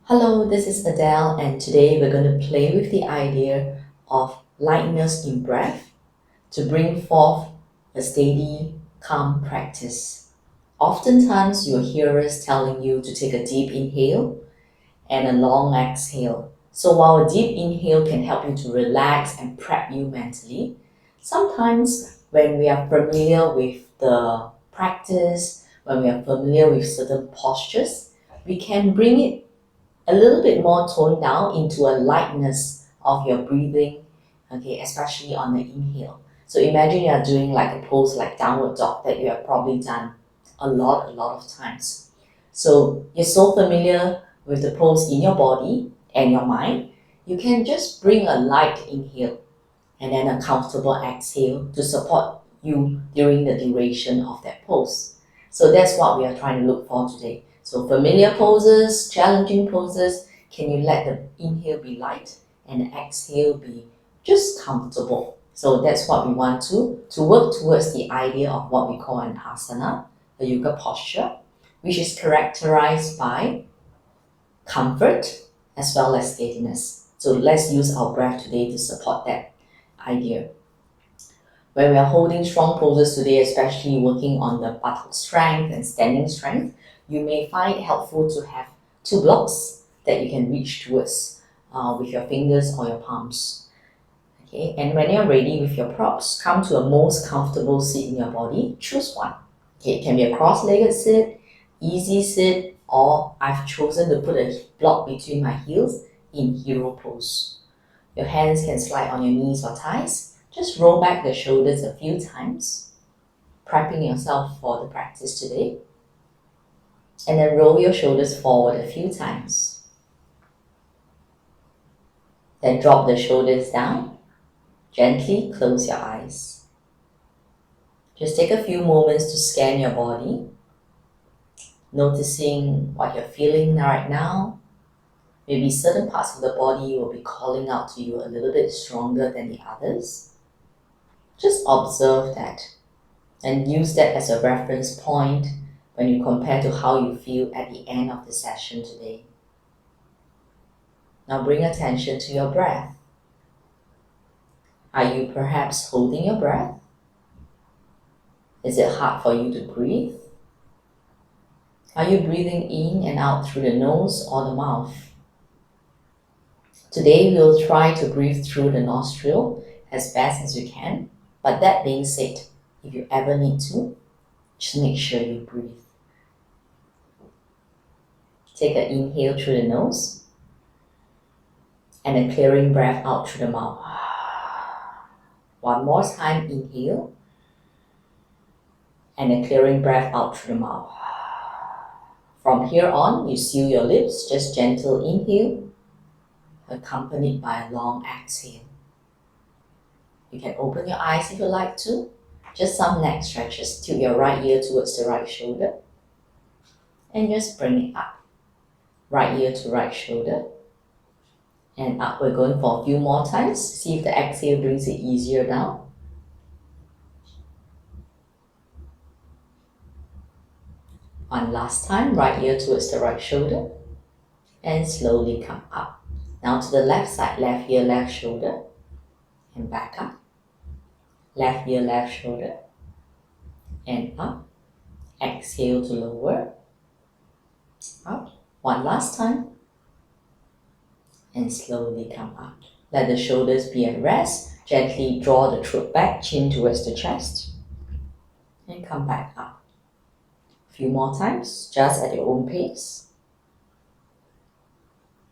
Hello, this is Adele, and today we're going to play with the idea of lightness in breath to bring forth a steady, calm practice. Oftentimes, you'll hear us telling you to take a deep inhale and a long exhale. So, while a deep inhale can help you to relax and prep you mentally, sometimes when we are familiar with the practice, when we are familiar with certain postures, we can bring it a little bit more toned down into a lightness of your breathing, okay, especially on the inhale. So imagine you are doing like a pose like downward dog that you have probably done a lot of times. So you're so familiar with the pose in your body and your mind, you can just bring a light inhale and then a comfortable exhale to support you during the duration of that pose. So that's what we are trying to look for today. So familiar poses, challenging poses, can you let the inhale be light and the exhale be just comfortable? So that's what we want to work towards the idea of what we call an asana, a yoga posture, which is characterized by comfort as well as steadiness. So let's use our breath today to support that idea. When we are holding strong poses today, especially working on the buttock strength and standing strength, you may find it helpful to have two blocks that you can reach towards with your fingers or your palms. Okay, and when you're ready with your props, come to a most comfortable seat in your body. Choose one. Okay, it can be a cross-legged sit, easy sit, or I've chosen to put a block between my heels in hero pose. Your hands can slide on your knees or thighs. Just roll back the shoulders a few times, prepping yourself for the practice today. And then roll your shoulders forward a few times. Then drop the shoulders down. Gently close your eyes. Just take a few moments to scan your body, noticing what you're feeling right now. Maybe certain parts of the body will be calling out to you a little bit stronger than the others. Just observe that and use that as a reference point when you compare to how you feel at the end of the session today. Now bring attention to your breath. Are you perhaps holding your breath? Is it hard for you to breathe? Are you breathing in and out through the nose or the mouth? Today we'll try to breathe through the nostril as best as we can, but that being said, if you ever need to, just make sure you breathe. Take an inhale through the nose and a clearing breath out through the mouth. One more time, inhale and a clearing breath out through the mouth. From here on, you seal your lips, just gentle inhale accompanied by a long exhale. You can open your eyes if you like to. Just some neck stretches. Tilt your right ear towards the right shoulder and just bring it up. Right ear to right shoulder and up. We're going for a few more times. See if the exhale brings it easier down. One last time, right ear towards the right shoulder and slowly come up. Now to the left side, left ear, left shoulder and back up. Left ear, left shoulder and up. Exhale to lower. Up. One last time and slowly come up. Let the shoulders be at rest. Gently draw the throat back, chin towards the chest and come back up. A few more times, just at your own pace.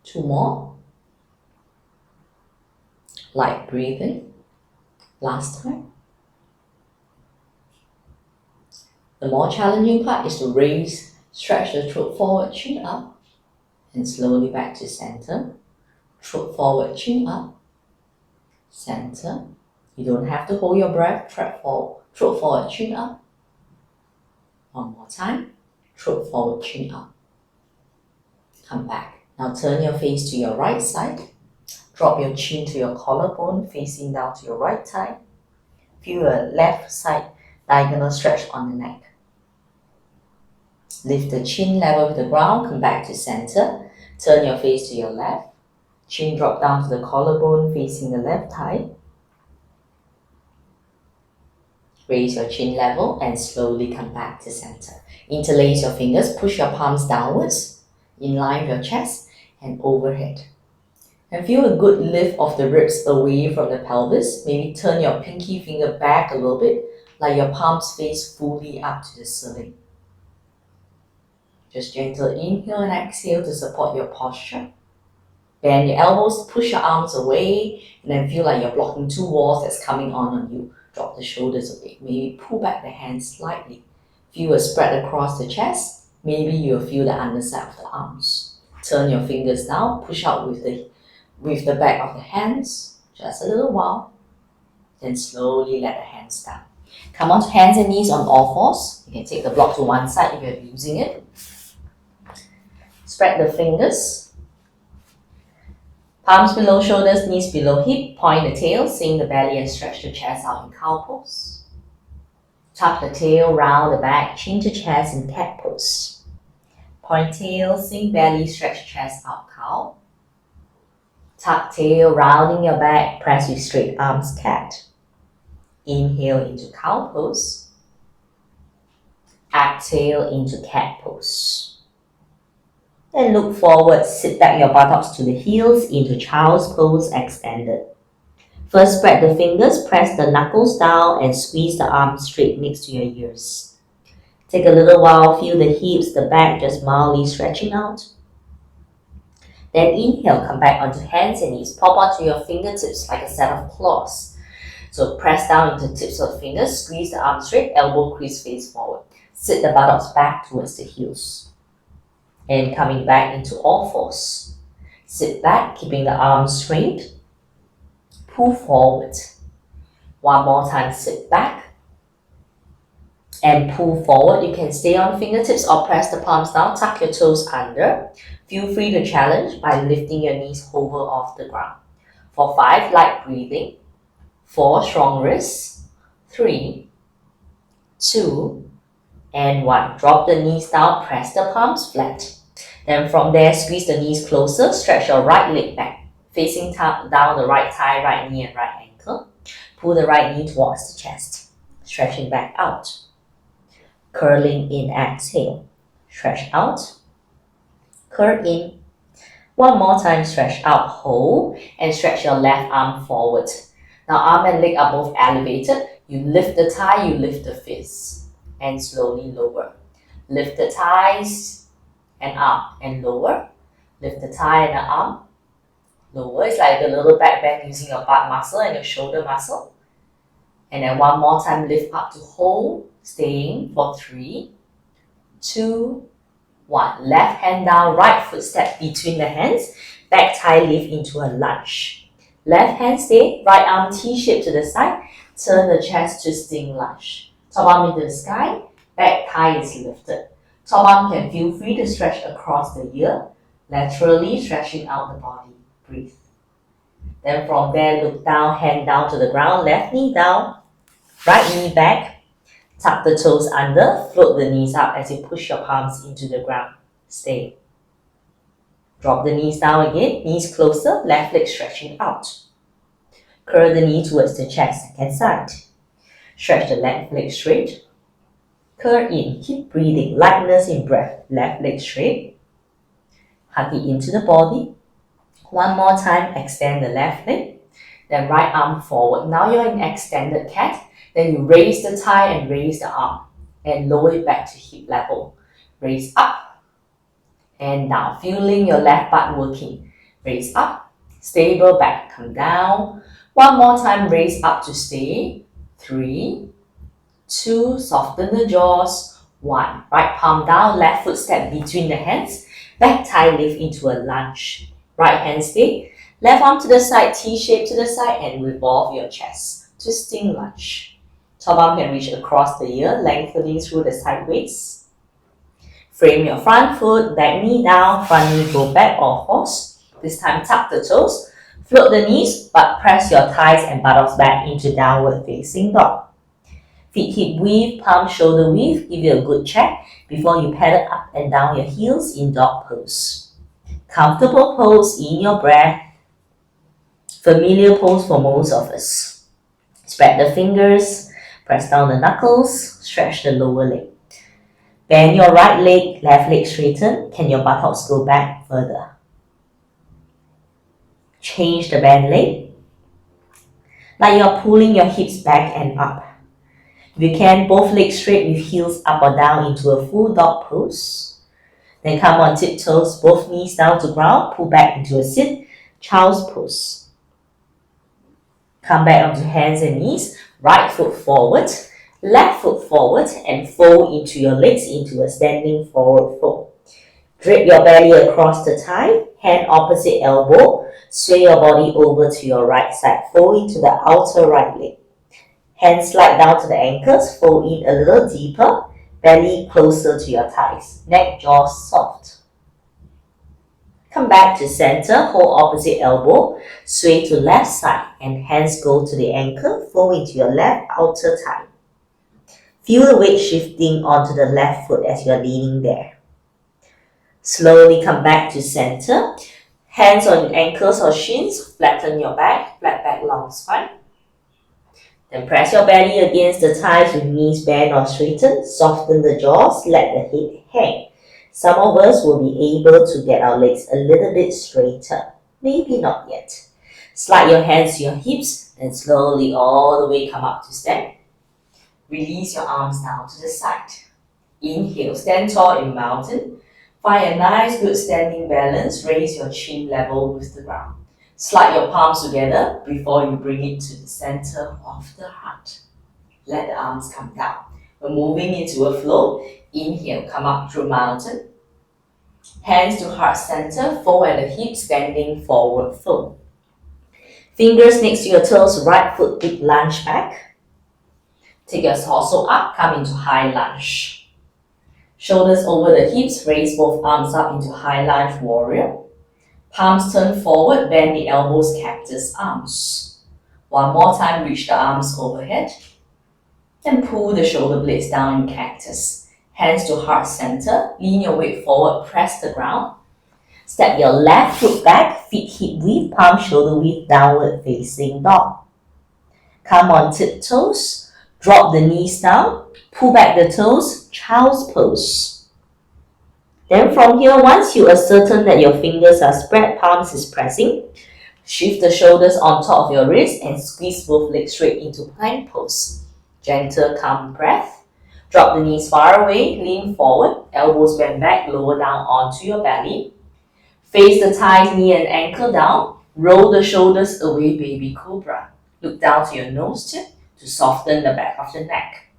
Two more. Light breathing. Last time. The more challenging part is to stretch the throat forward, chin up, and slowly back to center. Throat forward, chin up, center. You don't have to hold your breath, throat forward, chin up. One more time, throat forward, chin up. Come back. Now turn your face to your right side. Drop your chin to your collarbone, facing down to your right thigh. Feel a left side diagonal stretch on the neck. Lift the chin level with the ground, come back to center. Turn your face to your left. Chin drop down to the collarbone facing the left thigh. Raise your chin level and slowly come back to center. Interlace your fingers, push your palms downwards, in line with your chest and overhead. And feel a good lift of the ribs away from the pelvis. Maybe turn your pinky finger back a little bit, like your palms face fully up to the ceiling. Just gentle inhale and exhale to support your posture. Bend your elbows, push your arms away, and then feel like you're blocking two walls that's coming on you. Drop the shoulders away. Maybe pull back the hands slightly. Feel a spread across the chest. Maybe you'll feel the underside of the arms. Turn your fingers down, push out with the back of the hands, just a little while. Then slowly let the hands down. Come on to hands and knees on all fours. You can take the block to one side if you're using it. Spread the fingers. Palms below shoulders, knees below hip. Point the tail, sink the belly and stretch the chest out in cow pose. Tuck the tail, round the back, chin to chest in cat pose. Point tail, sink belly, stretch chest out, cow. Tuck tail, rounding your back, press with straight arms, cat. Inhale into cow pose. Exhale into cat pose. Then look forward, sit back your buttocks to the heels into child's pose extended. First, spread the fingers, press the knuckles down and squeeze the arms straight next to your ears. Take a little while, feel the hips, the back just mildly stretching out. Then inhale, come back onto hands and knees. Pop onto your fingertips like a set of claws. So press down into tips of fingers, squeeze the arms straight, elbow crease face forward. Sit the buttocks back towards the heels. And coming back into all fours. Sit back, keeping the arms straight. Pull forward. One more time, sit back. And pull forward. You can stay on fingertips or press the palms down, tuck your toes under. Feel free to challenge by lifting your knees over off the ground. For 5, light breathing. 4, strong wrists. 3, 2, and 1. Drop the knees down, press the palms flat. Then from there, squeeze the knees closer, stretch your right leg back, facing down the right thigh, right knee and right ankle. Pull the right knee towards the chest, stretching back out. Curling in, exhale. Stretch out. Curl in. One more time, stretch out, hold, and stretch your left arm forward. Now arm and leg are both elevated. You lift the thigh, you lift the fist, and slowly lower. Lift the thighs and up and lower. Lift the thigh and the arm. Lower. It's like a little back bend using your butt muscle and your shoulder muscle. And then one more time, lift up to hold, staying for 3, 2, 1. Left hand down, right foot step between the hands. Back thigh lift into a lunge. Left hand stay, right arm T-shape to the side. Turn the chest to sting lunge. Top arm into the sky, back thigh is lifted. Top arm can feel free to stretch across the ear, laterally stretching out the body. Breathe. Then from there, look down, hand down to the ground, left knee down, right knee back. Tuck the toes under, float the knees up as you push your palms into the ground. Stay. Drop the knees down again, knees closer, left leg stretching out. Curl the knee towards the chest, second side. Stretch the left leg straight. Curl in, keep breathing, lightness in breath, left leg straight. Hug it into the body. One more time, extend the left leg. Then right arm forward. Now you're in extended cat. Then you raise the thigh and raise the arm. And lower it back to hip level. Raise up and down. Feeling your left butt working. Raise up, stable back, come down. One more time, raise up to stay. 3, 2, soften the jaws. 1, right palm down, left foot step between the hands. Back thigh lift into a lunge. Right hand stay. Left arm to the side, T-shape to the side, and revolve your chest to sting lunge. Top arm can reach across the ear, lengthening through the sideways. Frame your front foot, back knee down, front knee go back or fours. This time tuck the toes, float the knees, but press your thighs and buttocks back into downward facing dog. Feet hip weave, palm shoulder weave, give you a good check before you pedal up and down your heels in dog pose. Comfortable pose in your breath. Familiar pose for most of us. Spread the fingers, press down the knuckles, stretch the lower leg. Bend your right leg, left leg straighten. Can your buttocks go back further? Change the bend leg. Like you're pulling your hips back and up. If you can, both legs straight with heels up or down into a full dog pose. Then come on tiptoes, both knees down to ground, pull back into a sit, child's pose. Come back onto hands and knees, right foot forward, left foot forward, and fold into your legs into a standing forward fold. Drape your belly across the thigh, hand opposite elbow, sway your body over to your right side, fold into the outer right leg. Hands slide down to the ankles, fold in a little deeper, belly closer to your thighs, neck, jaws soft. Come back to center, hold opposite elbow, sway to left side, and hands go to the ankle, fold into your left outer thigh. Feel the weight shifting onto the left foot as you're leaning there. Slowly come back to center, hands on your ankles or shins, flatten your back, flat back, long spine. Then press your belly against the thighs with knees bent or straightened, soften the jaws, let the head hang. Some of us will be able to get our legs a little bit straighter, maybe not yet. Slide your hands to your hips and slowly all the way come up to stand. Release your arms down to the side. Inhale, stand tall in mountain. Find a nice good standing balance, raise your chin level with the ground. Slide your palms together before you bring it to the center of the heart. Let the arms come down. We're moving into a flow. Inhale, come up through mountain. Hands to heart center, fold at the hips, standing forward fold. Fingers next to your toes, right foot big lunge back. Take your torso up, come into high lunge. Shoulders over the hips, raise both arms up into high lunge warrior. Palms turn forward, bend the elbows, cactus arms. One more time, reach the arms overhead. Then pull the shoulder blades down in cactus. Hands to heart center, lean your weight forward, press the ground. Step your left foot back, feet hip width, palm shoulder width, downward facing dog. Come on tiptoes, drop the knees down, pull back the toes, child's pose. Then from here, once you are certain that your fingers are spread, palms is pressing, shift the shoulders on top of your wrist and squeeze both legs straight into plank pose. Gentle, calm breath. Drop the knees far away, lean forward, elbows bend back, lower down onto your belly. Face the thighs, knee and ankle down. Roll the shoulders away, baby cobra. Look down to your nose tip to soften the back of the neck.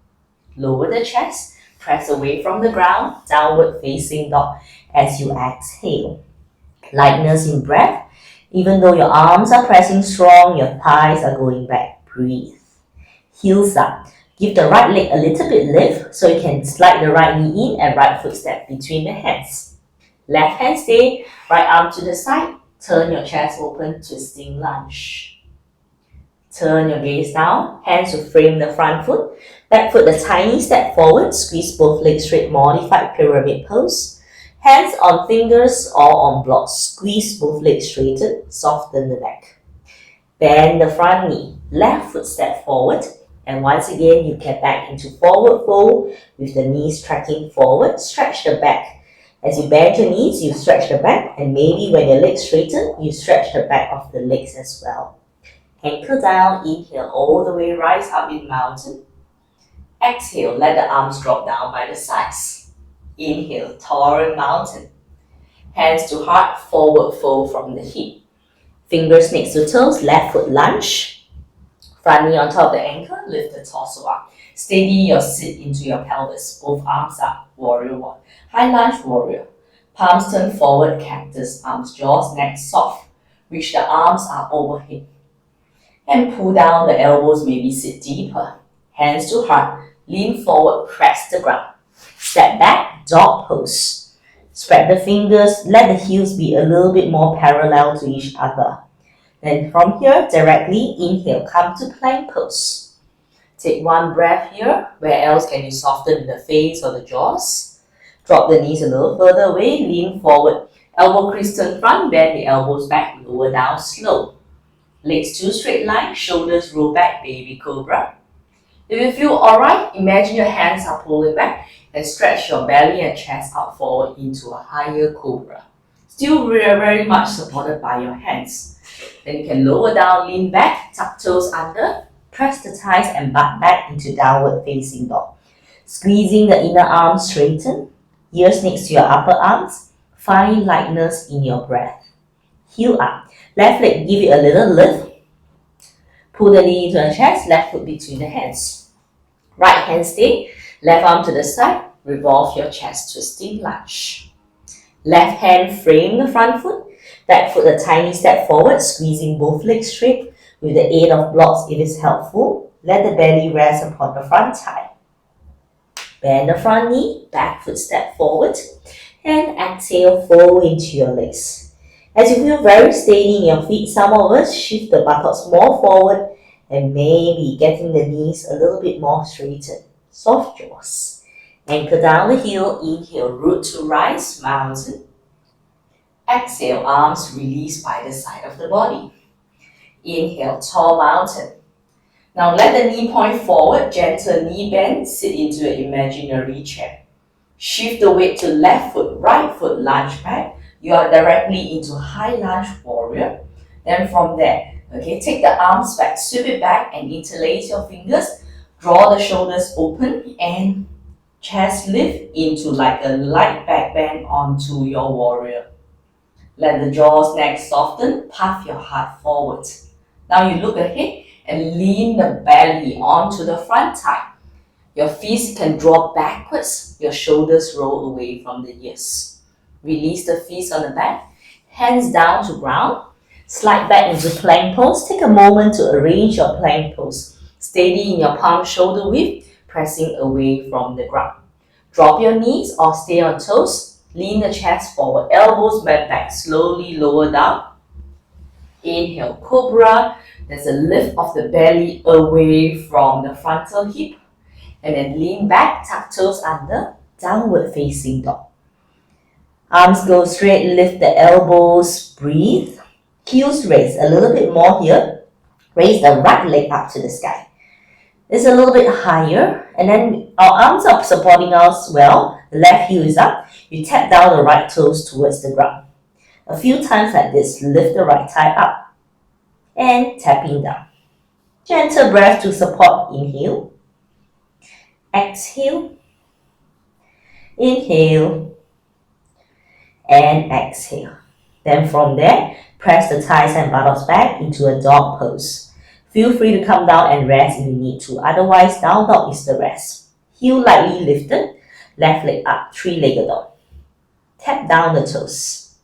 Lower the chest, press away from the ground, downward facing dog as you exhale. Lightness in breath. Even though your arms are pressing strong, your thighs are going back. Breathe. Heels up. Give the right leg a little bit lift so you can slide the right knee in and right foot step between the hands. Left hand stay, right arm to the side. Turn your chest open, twisting lunge. Turn your gaze down, hands to frame the front foot. Back foot a tiny step forward, squeeze both legs straight, modified pyramid pose. Hands on fingers or on blocks, squeeze both legs straighten, soften the neck. Bend the front knee, left foot step forward. And once again, you get back into forward fold with the knees tracking forward. Stretch the back. As you bend your knees, you stretch the back. And maybe when your legs straighten, you stretch the back of the legs as well. Ankle down, inhale all the way, rise up in mountain. Exhale, let the arms drop down by the sides. Inhale, torrent mountain. Hands to heart, forward fold from the hip. Fingers next to toes, left foot lunge. Front knee on top of the ankle, lift the torso up. Steady your sit into your pelvis, both arms up, warrior one. High lunge, warrior. Palms turn forward, cactus, arms, jaws, neck soft. Reach the arms up overhead. And pull down the elbows, maybe sit deeper. Hands to heart, lean forward, press the ground. Step back, dog pose. Spread the fingers, let the heels be a little bit more parallel to each other. Then from here, directly inhale, come to plank pose. Take one breath here. Where else can you soften the face or the jaws? Drop the knees a little further away, lean forward. Elbow crease turn front, bend the elbows back, lower down slow. Legs to straight line, shoulders roll back, baby cobra. If you feel alright, imagine your hands are pulling back and stretch your belly and chest out forward into a higher cobra. Still very much supported by your hands. Then you can lower down, lean back, tuck toes under, press the thighs and butt back into downward facing dog. Squeezing the inner arms straighten, ears next to your upper arms, find lightness in your breath. Heel up, left leg give it a little lift, pull the knee into the chest, left foot between the hands. Right hand stay, left arm to the side, revolve your chest, twisting lunge. Left hand frame the front foot, back foot a tiny step forward, squeezing both legs straight with the aid of blocks if it's helpful. Let the belly rest upon the front thigh. Bend the front knee, back foot step forward, and exhale, fold into your legs. As you feel very steady in your feet, some of us shift the buttocks more forward and maybe getting the knees a little bit more straightened. Soft jaws. Anchor down the heel, inhale, root to rise, mountain. Exhale, arms release by the side of the body. Inhale, tall mountain. Now let the knee point forward, gentle knee bend, sit into an imaginary chair. Shift the weight to left foot, right foot, lunge back. You are directly into high lunge warrior. Then from there, take the arms back, sweep it back and interlace your fingers. Draw the shoulders open and chest lift into like a light back bend onto your warrior. Let the jaws, neck soften, puff your heart forward. Now you look ahead and lean the belly onto the front thigh. Your feet can drop backwards, your shoulders roll away from the ears. Release the feet on the back, hands down to ground. Slide back into plank pose. Take a moment to arrange your plank pose. Steady in your palm shoulder width, pressing away from the ground. Drop your knees or stay on toes. Lean the chest forward, elbows bent back, slowly lower down. Inhale, cobra. There's a lift of the belly away from the frontal hip. And then lean back, tuck toes under, downward facing dog. Arms go straight, lift the elbows, breathe. Heels raise a little bit more here. Raise the right leg up to the sky. It's a little bit higher, and then our arms are supporting us well. The left heel is up. You tap down the right toes towards the ground. A few times like this, lift the right thigh up and tapping down. Gentle breath to support. Inhale. Exhale. Inhale. And exhale. Then from there, press the thighs and buttocks back into a dog pose. Feel free to come down and rest if you need to. Otherwise, down dog is the rest. Heel lightly lifted. Left leg up, three-legged dog. Tap down the toes.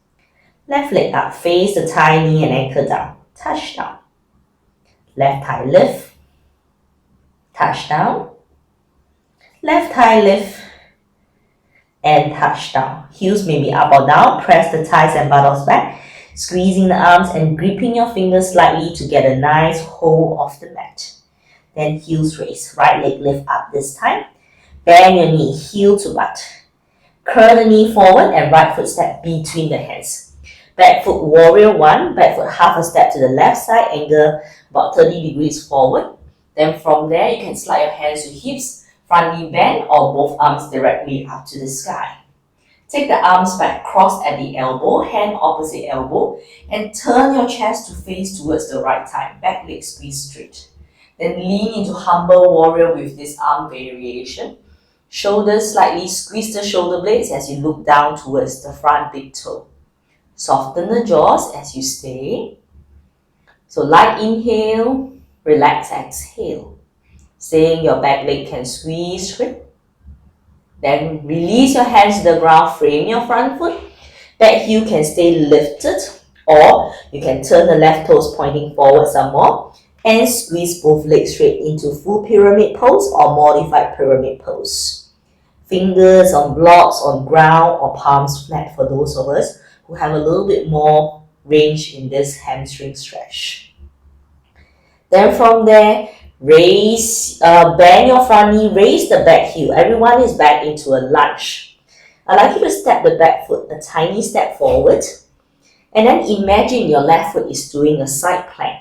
Left leg up, face the thigh, knee and ankle down. Touch down. Left thigh lift. Touch down. Left thigh lift. And touch down. Heels may be up or down. Press the thighs and buttocks back. Squeezing the arms and gripping your fingers slightly to get a nice hold of the mat. Then heels raise. Right leg lift up this time. Bend your knee, heel to butt. Curl the knee forward and right foot step between the hands. Back foot warrior one. Back foot half a step to the left side. Angle about 30 degrees forward. Then from there you can slide your hands to hips. Front knee bend or both arms directly up to the sky. Take the arms back, cross at the elbow, hand opposite elbow, and turn your chest to face towards the right thigh. Back leg squeeze straight. Then lean into humble warrior with this arm variation. Shoulders slightly squeeze the shoulder blades as you look down towards the front big toe. Soften the jaws as you stay. So light inhale, relax exhale. Saying your back leg can squeeze straight. Then release your hands to the ground, frame your front foot. Back heel can stay lifted, or you can turn the left toes pointing forward some more and squeeze both legs straight into full pyramid pose or modified pyramid pose. Fingers on blocks, on ground, or palms flat for those of us who have a little bit more range in this hamstring stretch. Then from there, bend your front knee, raise the back heel. Everyone is back into a lunge. I'd like you to step the back foot a tiny step forward, and then imagine your left foot is doing a side plank.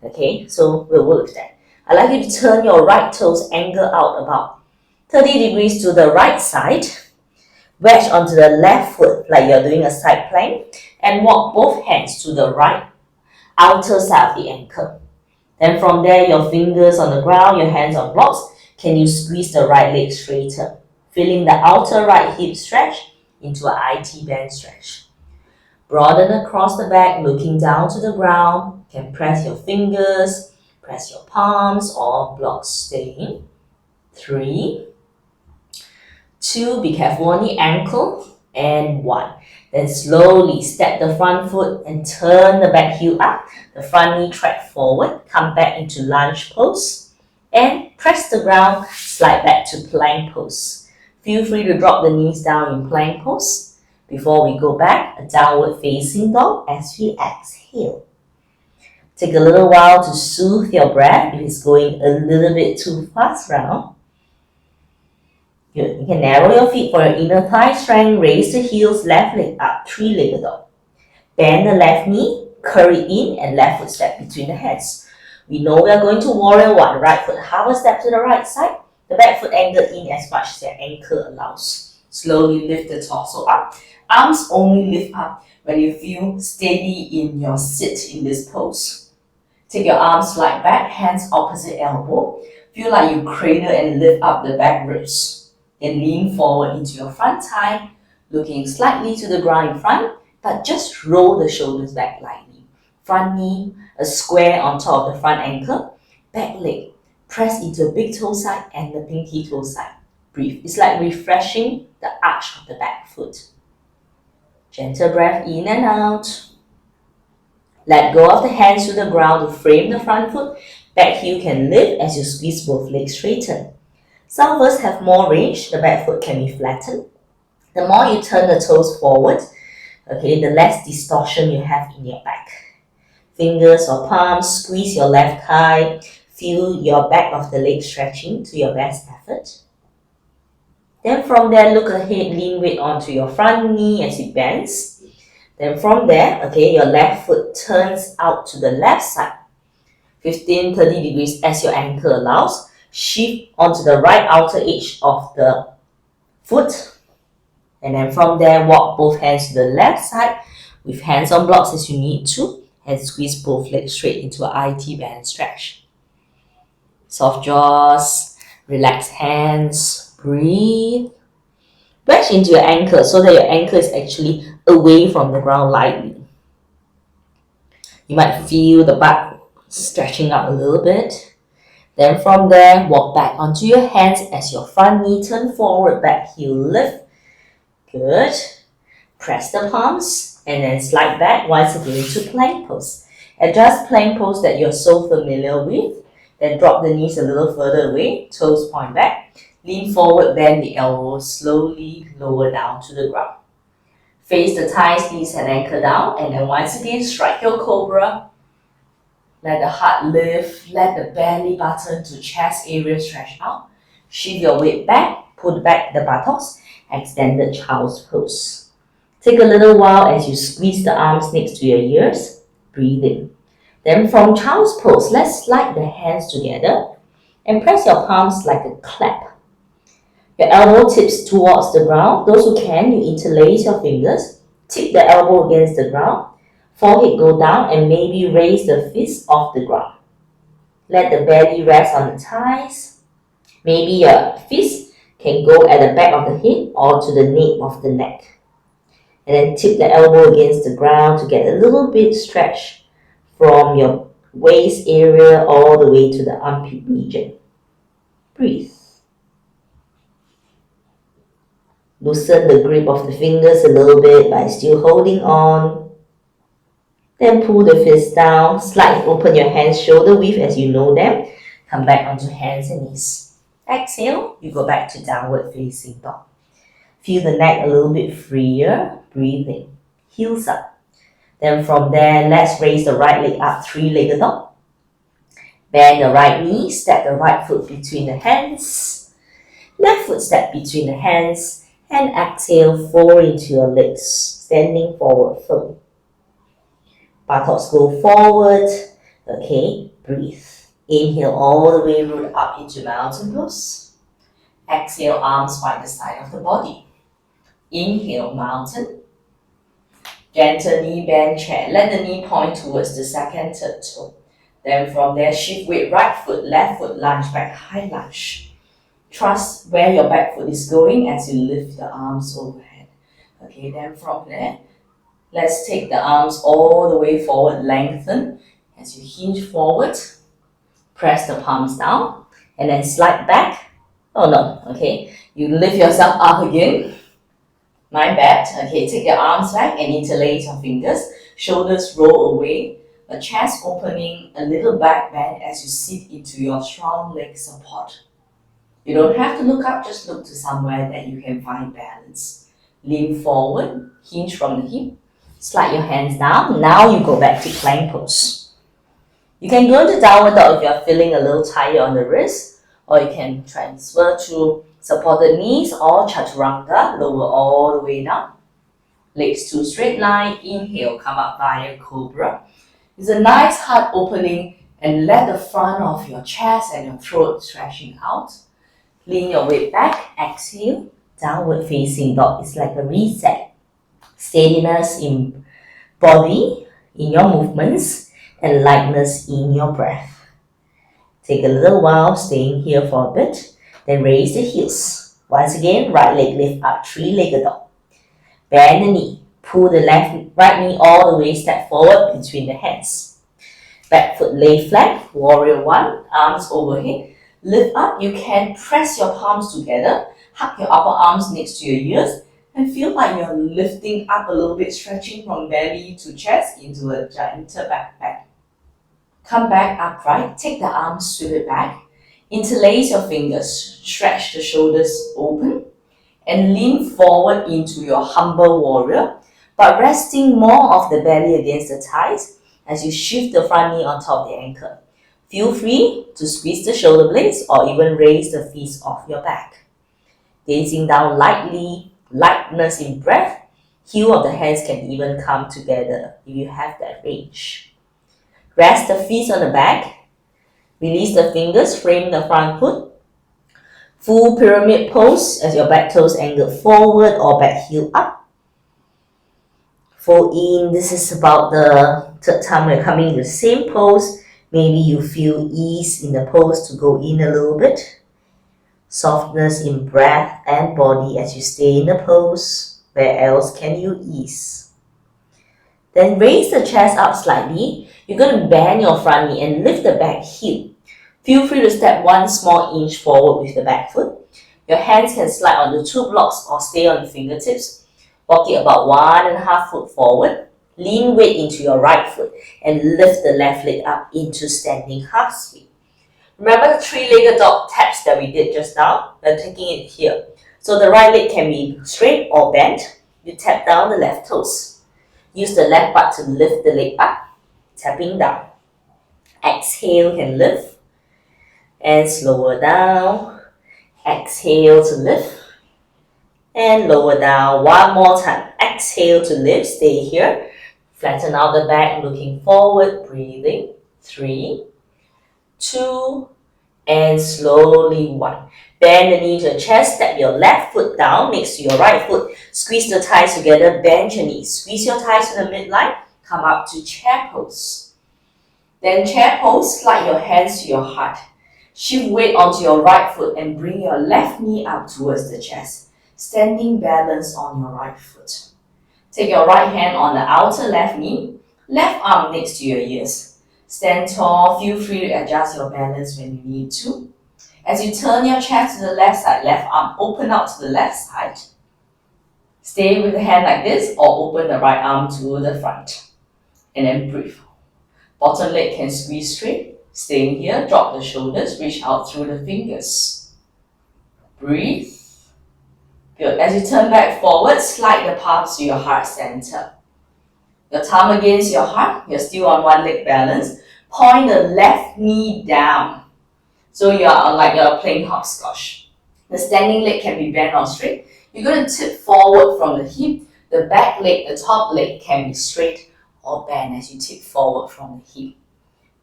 Okay, so we'll work with that. I'd like you to turn your right toes angle out about 30 degrees to the right side, wedge onto the left foot like you're doing a side plank, and walk both hands to the right outer side of the ankle. Then from there, your fingers on the ground, your hands on blocks. Can you squeeze the right leg straighter, feeling the outer right hip stretch into an IT band stretch. Broaden across the back, looking down to the ground. You can press your fingers, press your palms, or blocks staying. 3, 2, be careful on the ankle, and 1. Then slowly step the front foot and turn the back heel up. The front knee track forward, come back into lunge pose, and press the ground, slide back to plank pose. Feel free to drop the knees down in plank pose. Before we go back, a downward facing dog as we exhale. Take a little while to soothe your breath if it's going a little bit too fast round. Good. You can narrow your feet for your inner thigh strength. Raise the heels, left leg up, three-legged dog. Bend the left knee, curl it in, and left foot step between the hands. We know we are going to warrior one. Right foot half a step to the right side. The back foot angle in as much as your ankle allows. Slowly lift the torso up. Arms only lift up when you feel steady in your sit in this pose. Take your arms slide back, hands opposite elbow. Feel like you cradle and lift up the back ribs. Then lean forward into your front thigh, looking slightly to the ground in front, but just roll the shoulders back lightly. Front knee, a square on top of the front ankle. Back leg, press into the big toe side and the pinky toe side. Breathe. It's like refreshing the arch of the back foot. Gentle breath in and out. Let go of the hands to the ground to frame the front foot. Back heel can lift as you squeeze both legs straighten. Some of us have more range, the back foot can be flattened. The more you turn the toes forward, okay, the less distortion you have in your back. Fingers or palms, squeeze your left thigh, feel your back of the leg stretching to your best effort. Then from there, look ahead, lean weight onto your front knee as it bends. Then from there, okay, your left foot turns out to the left side, 15-30 degrees as your ankle allows. Shift onto the right outer edge of the foot. And then from there, walk both hands to the left side with hands on blocks as you need to, and squeeze both legs straight into an IT band stretch. Soft jaws, relax hands, breathe. Wedge into your ankle so that your ankle is actually away from the ground lightly. You might feel the butt stretching out a little bit. Then from there, walk back onto your hands as your front knee turn forward, back heel lift. Good. Press the palms and then slide back once again to plank pose. Adjust plank pose that you're so familiar with. Then drop the knees a little further away, toes point back. Lean forward, bend the elbows, slowly lower down to the ground. Face the thighs, knees and ankle down, and then once again, strike your cobra. Let the heart lift, let the belly button to chest area stretch out. Shift your weight back, pull back the buttocks, extended child's pose. Take a little while as you squeeze the arms next to your ears, breathe in. Then from child's pose, let's slide the hands together and press your palms like a clap. Your elbow tips towards the ground. Those who can, you interlace your fingers, tip the elbow against the ground, forehead go down and maybe raise the fist off the ground. Let the belly rest on the thighs. Maybe your fist can go at the back of the head or to the nape of the neck. And then tip the elbow against the ground to get a little bit stretch from your waist area all the way to the armpit region. Breathe. Loosen the grip of the fingers a little bit by still holding on. Then pull the fist down, slightly open your hands shoulder width as you know them. Come back onto hands and knees. Exhale, you go back to downward facing dog. Feel the neck a little bit freer, breathing. Heels up. Then from there, let's raise the right leg up, three-legged dog. Bend the right knee, step the right foot between the hands. Left foot step between the hands. And exhale, fold into your legs, standing forward fold. Buttocks go forward. Okay, breathe. Inhale all the way, root up into mountain pose. Exhale, arms by the side of the body. Inhale, mountain. Gentle knee bend chair. Let the knee point towards the second, third toe. Then from there, shift weight, right foot, left foot, lunge back, high lunge. Trust where your back foot is going as you lift the arms overhead. Okay, then from there, let's take the arms all the way forward, lengthen. As you hinge forward, press the palms down, and then slide back. Oh no, okay. You lift yourself up again. My bad. Okay, take your arms back and interlace your fingers. Shoulders roll away. The chest opening, a little back bend as you sit into your strong leg support. You don't have to look up, just look to somewhere that you can find balance. Lean forward, hinge from the hip. Slide your hands down. Now you go back to plank pose. You can go into downward dog if you're feeling a little tired on the wrist, or you can transfer to supported knees or chaturanga, lower all the way down. Legs to straight line, inhale, come up via cobra. It's a nice heart opening and let the front of your chest and your throat stretching out. Lean your weight back, exhale, downward facing dog. It's like a reset. Steadiness in body, in your movements, and lightness in your breath. Take a little while staying here for a bit, then raise the heels. Once again, right leg lift up, three-legged dog. Bend the knee, pull the right knee all the way, step forward between the hands. Back foot lay flat, warrior one, arms overhead. Lift up, you can press your palms together, hug your upper arms next to your ears, and feel like you're lifting up a little bit, stretching from belly to chest into a gentle back bend. Come back upright, take the arms, sweep it back, interlace your fingers, stretch the shoulders open, and lean forward into your humble warrior, but resting more of the belly against the thighs as you shift the front knee on top of the ankle. Feel free to squeeze the shoulder blades or even raise the feet off your back. Gazing down lightly, lightness in breath, heel of the hands can even come together if you have that range. Rest the feet on the back, release the fingers, frame the front foot. Full pyramid pose as your back toes angle forward or back heel up. Fold in. This is about the third time we're coming to the same pose. Maybe you feel ease in the pose to go in a little bit. Softness in breath and body as you stay in the pose. Where else can you ease? Then raise the chest up slightly. You're going to bend your front knee and lift the back heel. Feel free to step one small inch forward with the back foot. Your hands can slide on the two blocks or stay on the fingertips. Walk it about 1.5 foot forward. Lean weight into your right foot and lift the left leg up into standing half split. Remember the three-legged dog taps that we did just now? We're taking it here. So the right leg can be straight or bent. You tap down the left toes. Use the left butt to lift the leg up, tapping down. Exhale, can lift. And slower down. Exhale to lift. And lower down. One more time. Exhale to lift. Stay here. Flatten out the back, looking forward, breathing. 3, 2, and slowly 1. Bend the knee to the chest, step your left foot down next to your right foot. Squeeze the thighs together, bend your knees. Squeeze your thighs to the midline, come up to chair pose. Then chair pose, slide your hands to your heart. Shift weight onto your right foot and bring your left knee up towards the chest. Standing balance on your right foot. Take your right hand on the outer left knee, left arm next to your ears. Stand tall, feel free to adjust your balance when you need to. As you turn your chest to the left side, left arm open out to the left side. Stay with the hand like this or open the right arm to the front. And then breathe. Bottom leg can squeeze straight. Staying here, drop the shoulders, reach out through the fingers. Breathe. Good. As you turn back forward, slide the palms to your heart center. Your thumb against your heart, you're still on one leg balance. Point the left knee down. So you're playing hopscotch. The standing leg can be bent or straight. You're going to tip forward from the hip. The back leg, the top leg can be straight or bent as you tip forward from the hip.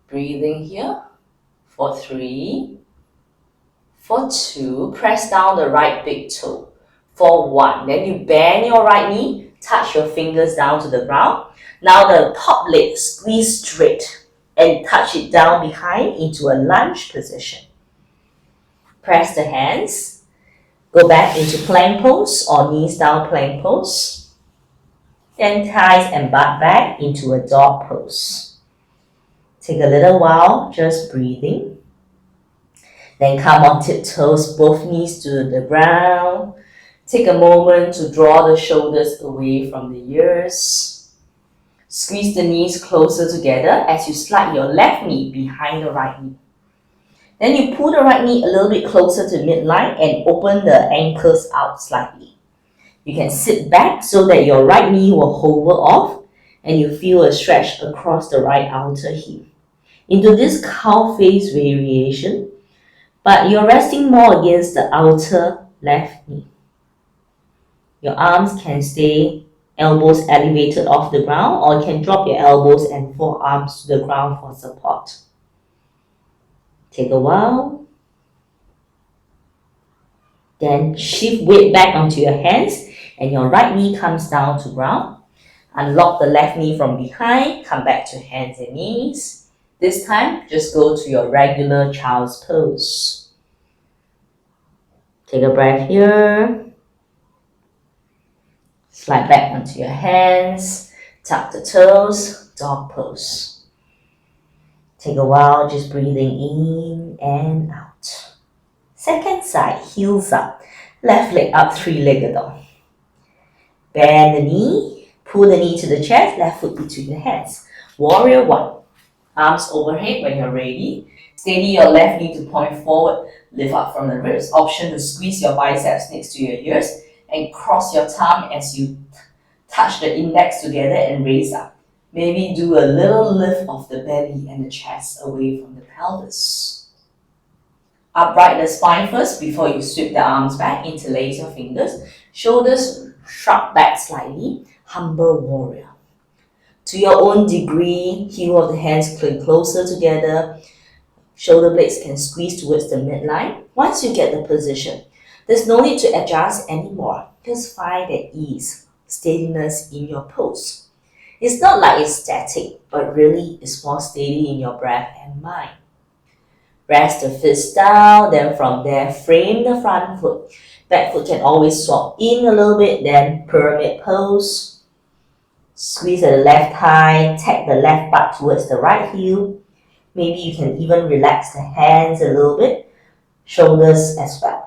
Breathing here for 3, for 2, press down the right big toe. For 1, then you bend your right knee, touch your fingers down to the ground. Now the top leg squeeze straight and touch it down behind into a lunge position. Press the hands, go back into plank pose or knees down plank pose. Then thighs and butt back into a dog pose. Take a little while just breathing. Then come on tiptoes, both knees to the ground. Take a moment to draw the shoulders away from the ears. Squeeze the knees closer together as you slide your left knee behind the right knee. Then you pull the right knee a little bit closer to midline and open the ankles out slightly. You can sit back so that your right knee will hover off and you feel a stretch across the right outer hip. Into this cow face variation, but you're resting more against the outer left knee. Your arms can stay elbows elevated off the ground, or you can drop your elbows and forearms to the ground for support. Take a while. Then shift weight back onto your hands and your right knee comes down to ground. Unlock the left knee from behind, come back to hands and knees. This time, just go to your regular child's pose. Take a breath here. Slide back onto your hands, tuck the toes, dog pose. Take a while just breathing in and out. Second side, heels up, left leg up, three-legged dog. Bend the knee, pull the knee to the chest, left foot between the hands. Warrior 1. Arms overhead when you're ready. Steady your left knee to point forward, lift up from the ribs. Option to squeeze your biceps next to your ears and cross your thumb as you touch the index together and raise up. Maybe do a little lift of the belly and the chest away from the pelvis. Upright the spine first before you sweep the arms back, interlace your fingers. Shoulders shrug back slightly, humble warrior. To your own degree, heel of the hands cling closer together. Shoulder blades can squeeze towards the midline. Once you get the position, there's no need to adjust anymore. Just find that ease, steadiness in your pose. It's not like it's static, but really it's more steady in your breath and mind. Rest the fists down, then from there, frame the front foot. Back foot can always swap in a little bit, then pyramid pose. Squeeze the left thigh, tap the left butt towards the right heel. Maybe you can even relax the hands a little bit, shoulders as well.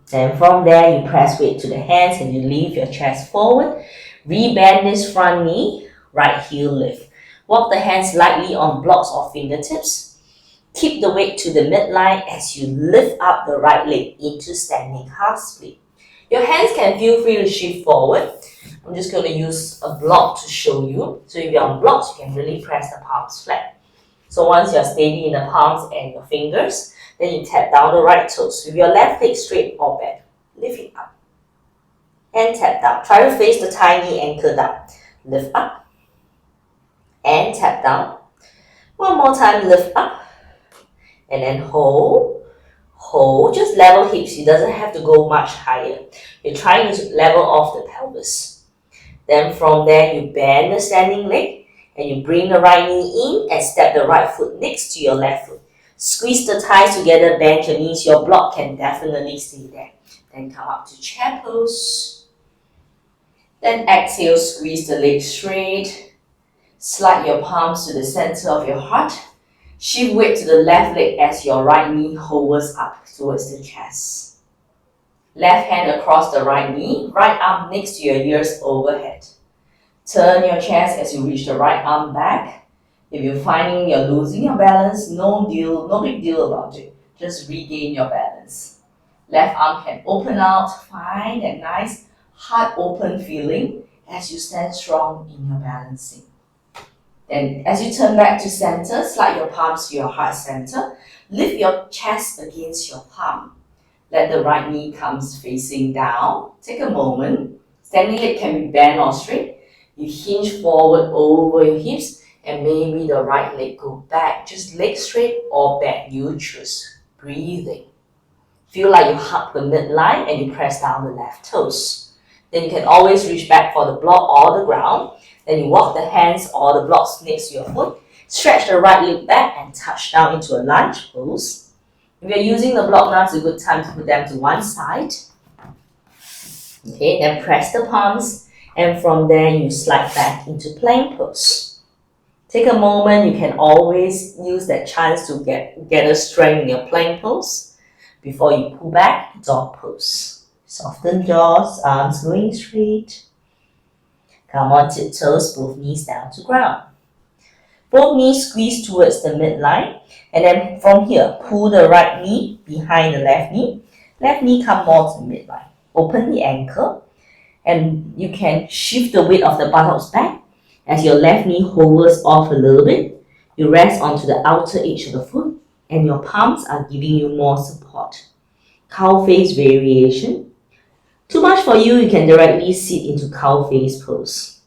Then from there, you press weight to the hands and you lift your chest forward. Rebend this front knee, right heel lift. Walk the hands lightly on blocks or fingertips. Keep the weight to the midline as you lift up the right leg into standing half split. Your hands can feel free to shift forward. I'm just going to use a block to show you. So if you're on blocks, you can really press the palms flat. So once you're steady in the palms and your fingers, then you tap down the right toes with your left leg straight or bent. Lift it up and tap down. Try to face the tiny ankle down. Lift up and tap down. One more time, lift up and then hold. Hold, just level hips. It doesn't have to go much higher. You're trying to level off the pelvis. Then from there, you bend the standing leg and you bring the right knee in and step the right foot next to your left foot. Squeeze the thighs together, bend your knees. Your block can definitely stay there. Then come up to chair pose. Then exhale, squeeze the legs straight. Slide your palms to the center of your heart. Shift weight to the left leg as your right knee hovers up towards the chest. Left hand across the right knee, right arm next to your ears overhead. Turn your chest as you reach the right arm back. If you're finding you're losing your balance, no big deal about it. Just regain your balance. Left arm can open out, find that nice heart open feeling as you stand strong in your balancing. Then as you turn back to center, slide your palms to your heart center. Lift your chest against your palm. Let the right knee comes facing down. Take a moment. Standing leg can be bent or straight. You hinge forward over your hips and maybe the right leg go back. Just leg straight or back, you choose. Breathing. Feel like you hug the midline and you press down the left toes. Then you can always reach back for the block or the ground. Then you walk the hands or the blocks next to your foot. Stretch the right leg back and touch down into a lunge pose. If you're using the block now, it's a good time to put them to one side. Okay, then press the palms, and from there you slide back into plank pose. Take a moment, you can always use that chance to get a strength in your plank pose before you pull back, dog pose. Soften jaws, arms going straight. Come on tiptoes, both knees down to ground. Both knees squeeze towards the midline, and then from here, pull the right knee behind the left knee. Left knee come more to the midline. Open the ankle, and you can shift the weight of the buttocks back as your left knee hovers off a little bit. You rest onto the outer edge of the foot, and your palms are giving you more support. Cow face variation. Too much for you, you can directly sit into cow face pose.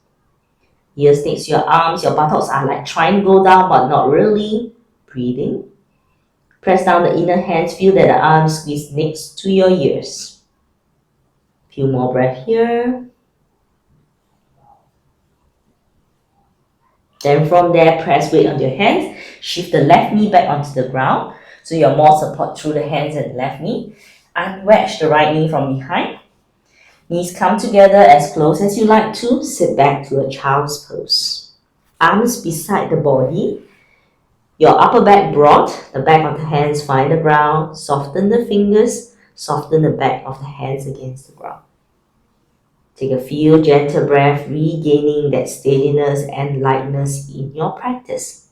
Ears next to your arms, your buttocks are like trying to go down but not really. Breathing. Press down the inner hands, feel that the arms squeeze next to your ears. Few more breath here. Then from there, press weight onto your hands. Shift the left knee back onto the ground so you have more support through the hands and the left knee. Unwedge the right knee from behind. Knees come together as close as you like to. Sit back to a child's pose. Arms beside the body. Your upper back broad. The back of the hands find the ground. Soften the fingers. Soften the back of the hands against the ground. Take a few gentle breaths, regaining that steadiness and lightness in your practice.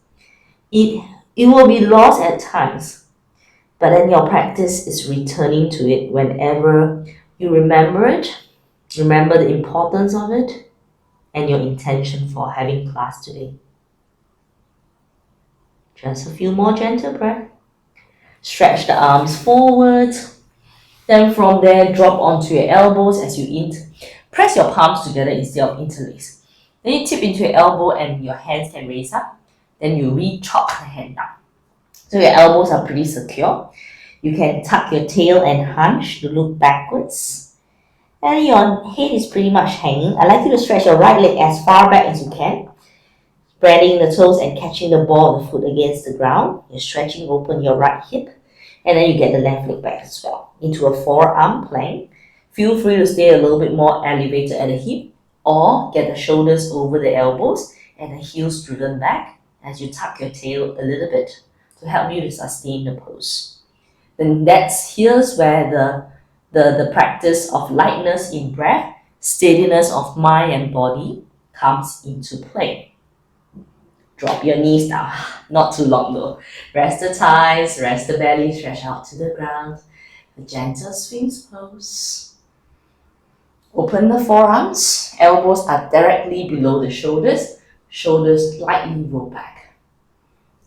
It will be lost at times, but then your practice is returning to it whenever you remember it, remember the importance of it, and your intention for having class today. Just a few more gentle breaths. Stretch the arms forward. Then from there, drop onto your elbows as you press your palms together instead of interlace. Then you tip into your elbow and your hands can raise up. Then you re-chop the hand down. So your elbows are pretty secure. You can tuck your tail and hunch to look backwards. And your head is pretty much hanging. I'd like you to stretch your right leg as far back as you can. Spreading the toes and catching the ball of the foot against the ground. You're stretching open your right hip. And then you get the left leg back as well into a forearm plank. Feel free to stay a little bit more elevated at the hip or get the shoulders over the elbows and the heels driven back as you tuck your tail a little bit to help you to sustain the pose. Then here's where the practice of lightness in breath, steadiness of mind and body comes into play. Drop your knees down, not too long though. Rest the thighs, rest the belly, stretch out to the ground. A gentle Sphinx pose. Open the forearms, elbows are directly below the shoulders, shoulders slightly roll back.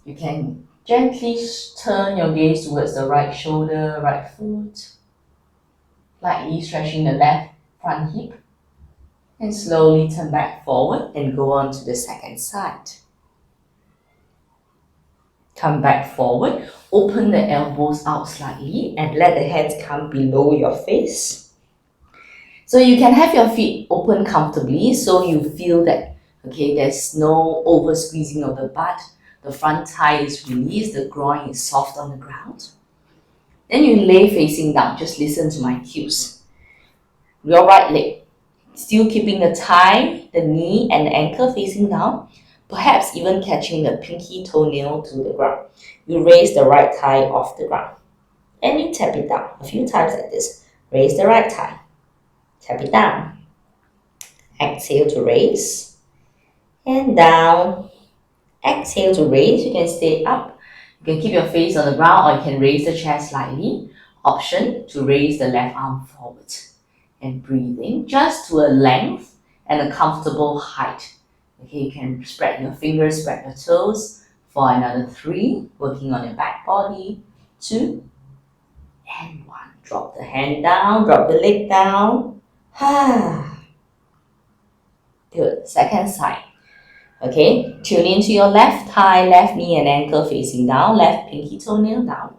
You can gently turn your gaze towards the right shoulder, right foot, lightly stretching the left front hip, and slowly turn back forward and go on to the second side. Come back forward, open the elbows out slightly and let the hands come below your face. So you can have your feet open comfortably so you feel that, okay, there's no over squeezing of the butt, the front thigh is released, the groin is soft on the ground. Then you lay facing down, just listen to my cues. Your right leg, still keeping the thigh, the knee and the ankle facing down, perhaps even catching the pinky toenail to the ground. You raise the right thigh off the ground and you tap it down a few times like this. Raise the right thigh, tap it down. Exhale to raise and down. Exhale to raise. You can stay up. You can keep your face on the ground or you can raise the chest slightly. Option to raise the left arm forward. And breathing just to a length and a comfortable height. Okay, you can spread your fingers, spread your toes for another 3, working on your back body. 2, and 1. Drop the hand down, drop the leg down. Good. Second side. Okay, tune into your left thigh, left knee and ankle facing down, left pinky toenail down.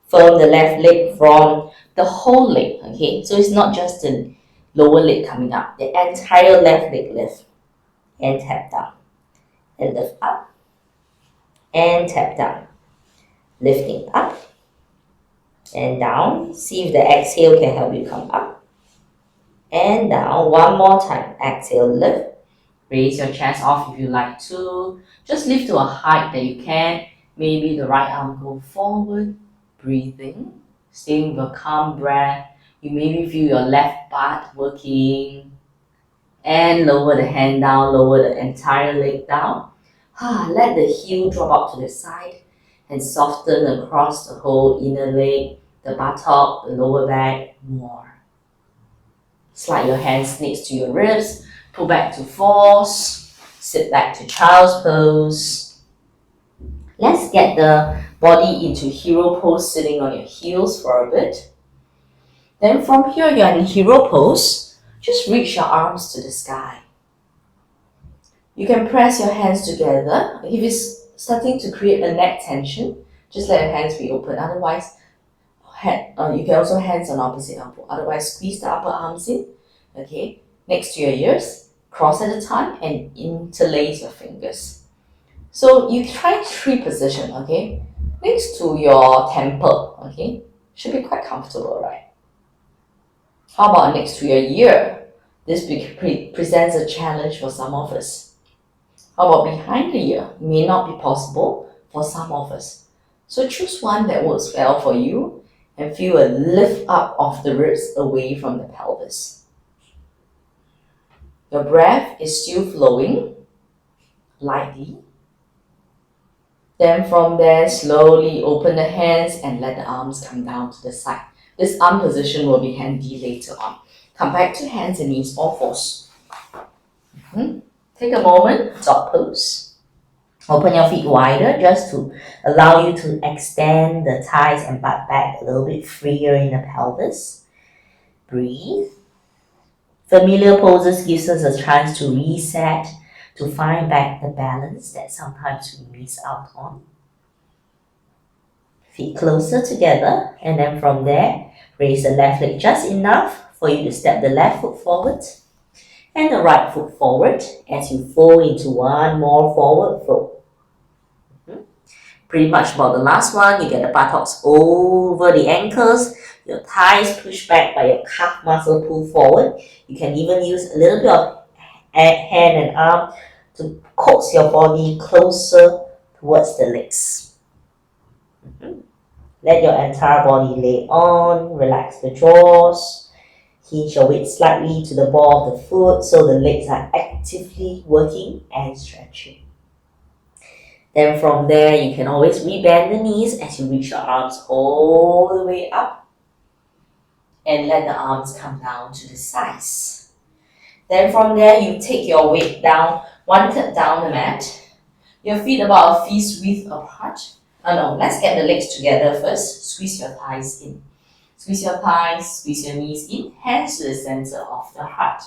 Firm the left leg from the whole leg, okay? So it's not just the lower leg coming up, the entire left leg lift. And tap down. And lift up. And tap down. Lifting up. And down. See if the exhale can help you come up. And down. One more time. Exhale, lift. Raise your chest off if you like to. Just lift to a height that you can. Maybe the right arm go forward. Breathing. Staying with a calm breath. You maybe feel your left butt working. And lower the hand down, lower the entire leg down. Let the heel drop out to the side and soften across the whole inner leg, the buttock, the lower back, more. Slide your hands next to your ribs, pull back to false, sit back to child's pose. Let's get the body into hero pose, sitting on your heels for a bit. Then from here, you're in hero pose. Just reach your arms to the sky. You can press your hands together. If it's starting to create a neck tension, just let your hands be open. Otherwise, you can also hands on opposite elbow. Otherwise, squeeze the upper arms in. Okay, next to your ears, cross at a time, and interlace your fingers. So you try 3 position. Okay, next to your temple. Okay, should be quite comfortable, right? How about next to your ear? This presents a challenge for some of us. How about behind the ear? It may not be possible for some of us. So choose one that works well for you and feel a lift up of the ribs away from the pelvis. Your breath is still flowing lightly. Then from there, slowly open the hands and let the arms come down to the side. This arm position will be handy later on. Come back to hands and knees or fours. Take a moment, dog pose. Open your feet wider just to allow you to extend the thighs and butt back a little bit freer in the pelvis. Breathe. Familiar poses gives us a chance to reset, to find back the balance that sometimes we miss out on. Feet closer together, and then from there, raise the left leg just enough for you to step the left foot forward and the right foot forward as you fold into one more forward fold. Pretty much about the last one, you get the buttocks over the ankles, your thighs push back by your calf muscle pull forward. You can even use a little bit of hand and arm to coax your body closer towards the legs. Let your entire body lay on, relax the jaws, hinge your weight slightly to the ball of the foot so the legs are actively working and stretching. Then from there, you can always rebend the knees as you reach your arms all the way up and let the arms come down to the sides. Then from there, you take your weight down, 1/3 down the mat, your feet about a fist width apart. Let's get the legs together first. Squeeze your thighs in. Squeeze your thighs, squeeze your knees in, hands to the center of the heart.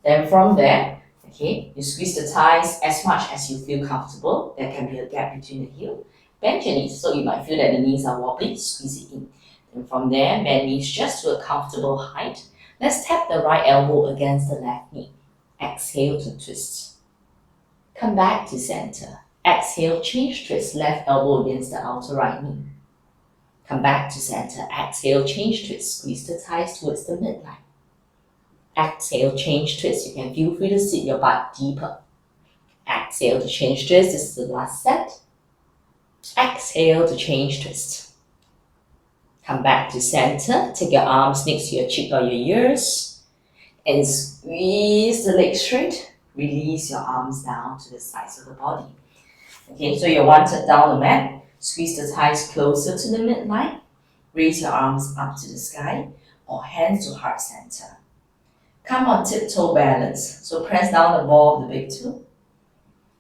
Then from there, you squeeze the thighs as much as you feel comfortable. There can be a gap between the heel. Bend your knees, so you might feel that the knees are wobbly, squeeze it in. And from there, bend knees just to a comfortable height. Let's tap the right elbow against the left knee. Exhale to twist. Come back to center. Exhale, change twist, left elbow against the outer right knee. Come back to center. Exhale, change twist, squeeze the thighs towards the midline. Exhale, change twist. You can feel free to sit your butt deeper. Exhale to change twist. This is the last set. Exhale to change twist. Come back to center. Take your arms next to your cheek or your ears and squeeze the legs straight. Release your arms down to the sides of the body. Okay, so you're 1/3 down the mat. Squeeze the thighs closer to the midline. Raise your arms up to the sky or hands to heart center. Come on tiptoe balance. So press down the ball of the big toe.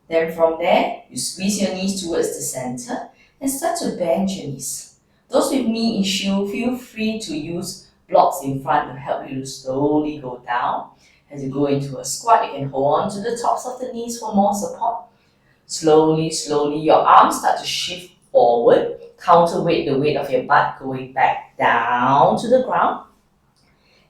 Then from there, you squeeze your knees towards the center and start to bend your knees. Those with knee issue, feel free to use blocks in front to help you to slowly go down. As you go into a squat, you can hold on to the tops of the knees for more support. Slowly, your arms start to shift forward, counterweight the weight of your butt going back down to the ground.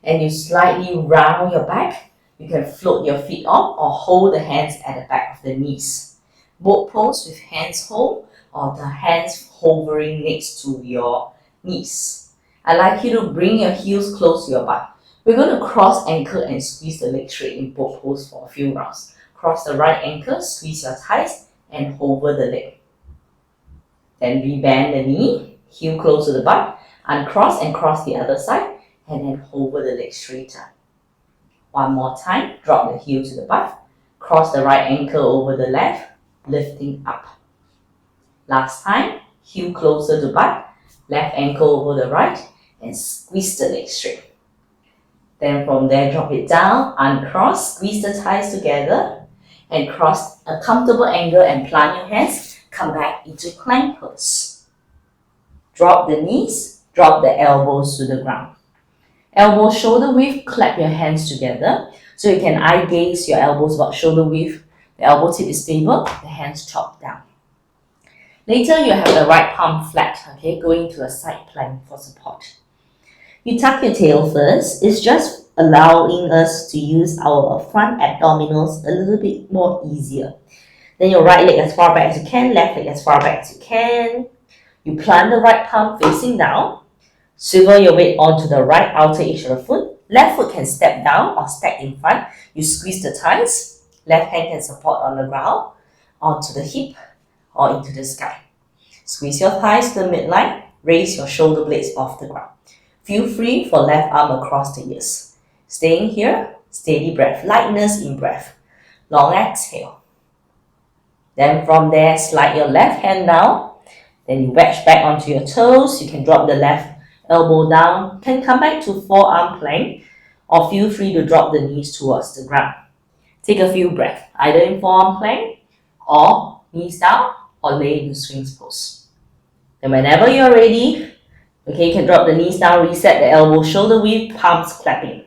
And you slightly round your back. You can float your feet up or hold the hands at the back of the knees. Both pose with hands hold or the hands hovering next to your knees. I'd like you to bring your heels close to your butt. We're going to cross ankle and squeeze the leg straight in both poses for a few rounds. Cross the right ankle, squeeze your thighs, and hover the leg. Then rebend the knee, heel close to the butt, uncross and cross the other side, and then hover the leg straighter. One more time, drop the heel to the butt, cross the right ankle over the left, lifting up. Last time, heel closer to butt, left ankle over the right, and squeeze the leg straight. Then from there, drop it down, uncross, squeeze the thighs together, and cross a comfortable angle and plant your hands. Come back into plank pose. Drop the knees, drop the elbows to the ground. Elbow shoulder width, clap your hands together. So you can eye gaze your elbows about shoulder width. The elbow tip is stable, the hands chop down. Later, you have the right palm flat, okay, going to a side plank for support. You tuck your tail first. It's just allowing us to use our front abdominals a little bit more easier. Then your right leg as far back as you can, left leg as far back as you can. You plant the right palm facing down. Swivel your weight onto the right outer edge of the foot. Left foot can step down or stack in front. You squeeze the thighs. Left hand can support on the ground, onto the hip, or into the sky. Squeeze your thighs to the midline. Raise your shoulder blades off the ground. Feel free for left arm across the ears. Staying here, steady breath, lightness in breath. Long exhale. Then from there, slide your left hand down. Then you wedge back onto your toes. You can drop the left elbow down. Can come back to forearm plank or feel free to drop the knees towards the ground. Take a few breaths, either in forearm plank or knees down or lay in the swings pose. Then whenever you're ready, okay, you can drop the knees down, reset the elbow, shoulder width, palms clapping.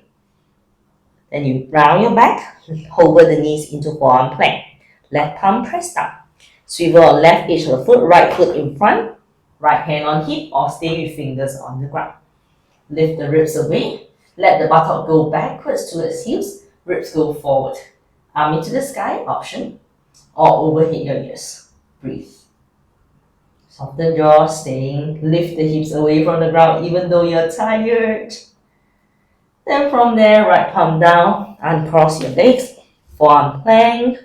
Then you round your back, hover the knees into forearm plank. Left palm press down. Swivel on left edge of the foot, right foot in front, right hand on hip or stay with fingers on the ground. Lift the ribs away, let the buttock go backwards towards heels, ribs go forward. Arm into the sky, option, or overhead your ears. Breathe. Soften jaw, staying, lift the hips away from the ground even though you're tired. Then from there, right palm down, uncross your legs, forearm plank,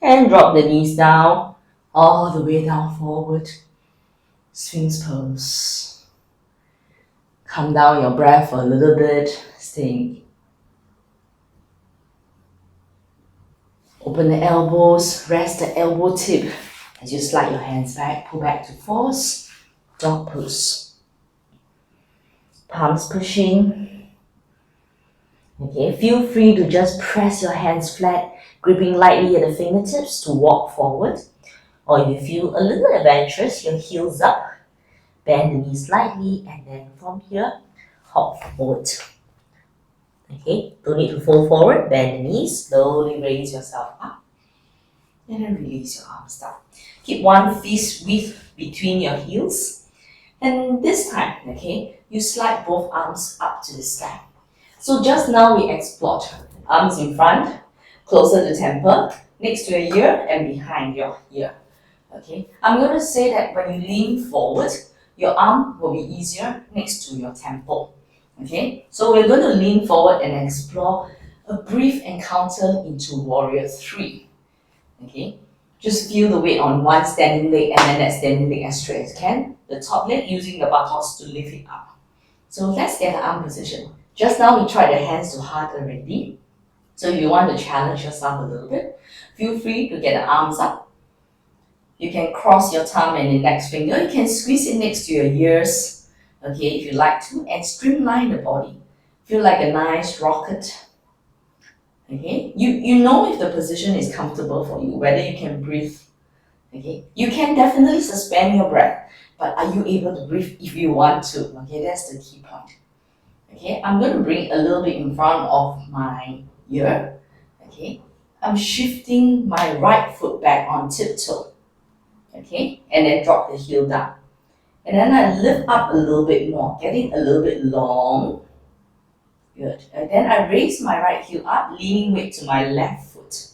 and drop the knees down, all the way down forward. Sphinx pose. Calm down your breath for a little bit, staying. Open the elbows, rest the elbow tip as you slide your hands back, pull back to force, dog pose. Palms pushing. Okay, feel free to just press your hands flat, gripping lightly at the fingertips to walk forward. Or if you feel a little adventurous, your heels up, bend the knees slightly, and then from here, hop forward. Okay, don't need to fold forward, bend the knees, slowly raise yourself up, and then release your arms down. Keep one fist width between your heels, and this time, okay, you slide both arms up to the sky. So just now we explored arms in front, closer to temple, next to your ear, and behind your ear. Okay, I'm going to say that when you lean forward, your arm will be easier next to your temple. Okay, so we're going to lean forward and explore a brief encounter into Warrior 3. Okay, just feel the weight on one standing leg and then that standing leg as straight as you can. The top leg using the buttocks to lift it up. So let's get the arm position. Just now we tried the hands to heart already. So if you want to challenge yourself a little bit, feel free to get the arms up. You can cross your thumb and index finger. You can squeeze it next to your ears, okay, if you like to, and streamline the body. Feel like a nice rocket. Okay, you know if the position is comfortable for you, whether you can breathe. Okay, you can definitely suspend your breath. but are you able to breathe if you want to? Okay, that's the key point. Okay, I'm going to bring a little bit in front of my ear. Okay, I'm shifting my right foot back on tiptoe. Okay, and then drop the heel down. And then I lift up a little bit more, getting a little bit long. Good. And then I raise my right heel up, leaning weight to my left foot.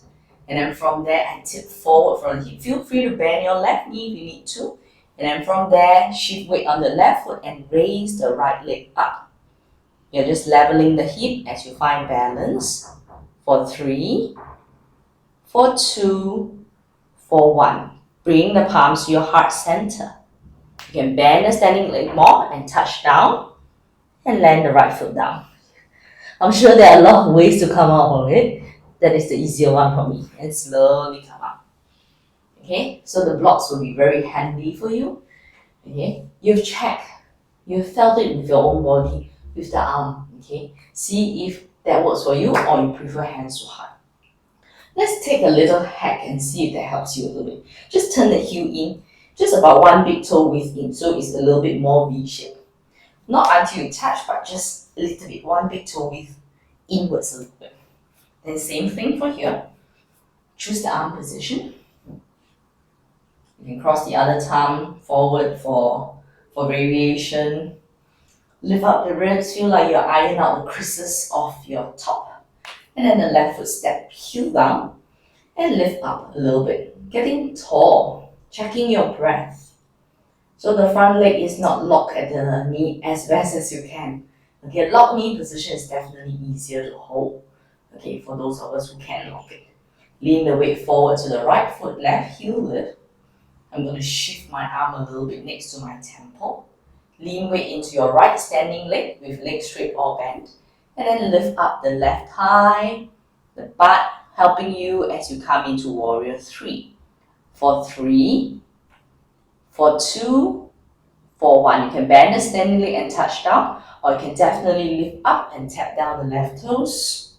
And then from there, I tip forward from the hip. Feel free to bend your left knee if you need to. And then from there, shift weight on the left foot and raise the right leg up. You're just leveling the hip as you find balance. For 3, for 2, for 1. Bring the palms to your heart center. You can bend the standing leg more and touch down and land the right foot down. I'm sure there are a lot of ways to come out of it. That is the easier one for me. And slowly come out. Okay, so the blocks will be very handy for you. Okay, you've checked, you've felt it with your own body, with the arm. Okay, see if that works for you or you prefer hands to heart. Let's take a little hack and see if that helps you a little bit. Just turn the heel in, just about one big toe width in, so it's a little bit more V-shaped. Not until you touch, but just a little bit, one big toe width inwards a little bit. Then same thing for here. Choose the arm position. You can cross the other thumb forward for variation. Lift up the ribs, feel like you're ironing out the creases of your top. And then the left foot step, heel down, and lift up a little bit. Getting tall, checking your breath. So the front leg is not locked at the knee as best as you can. Okay, locked knee position is definitely easier to hold. Okay, for those of us who can lock it. Lean the weight forward to the right foot, left heel lift. I'm going to shift my arm a little bit next to my temple. Lean weight into your right standing leg with leg straight or bent. And then lift up the left thigh, the butt, helping you as you come into warrior 3. For 3, for 2, for 1. You can bend the standing leg and touch down, or you can definitely lift up and tap down the left toes.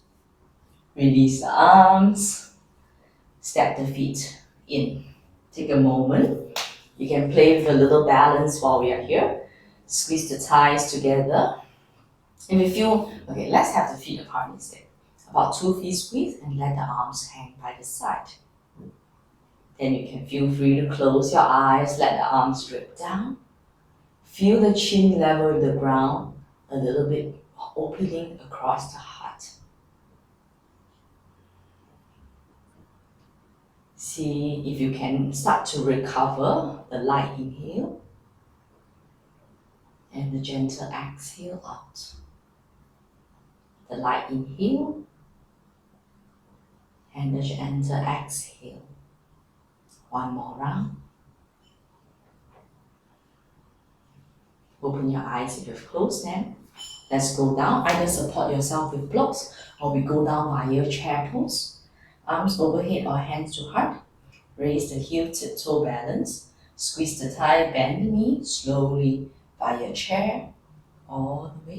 Release the arms. Step the feet in. Take a moment. You can play with a little balance while we are here. Squeeze the thighs together. If you feel, okay, let's have the feet apart instead. About 2 feet width and let the arms hang by the side. Then you can feel free to close your eyes, let the arms drip down. Feel the chin level with the ground, a little bit opening across the heart. See if you can start to recover the light inhale and the gentle exhale out. The light inhale and the gentle exhale. One more round. Open your eyes if you've closed them. Let's go down. Either support yourself with blocks or we go down via chair pose. Arms overhead or hands to heart. Raise the heel tiptoe balance. Squeeze the thigh, bend the knee slowly via chair. All the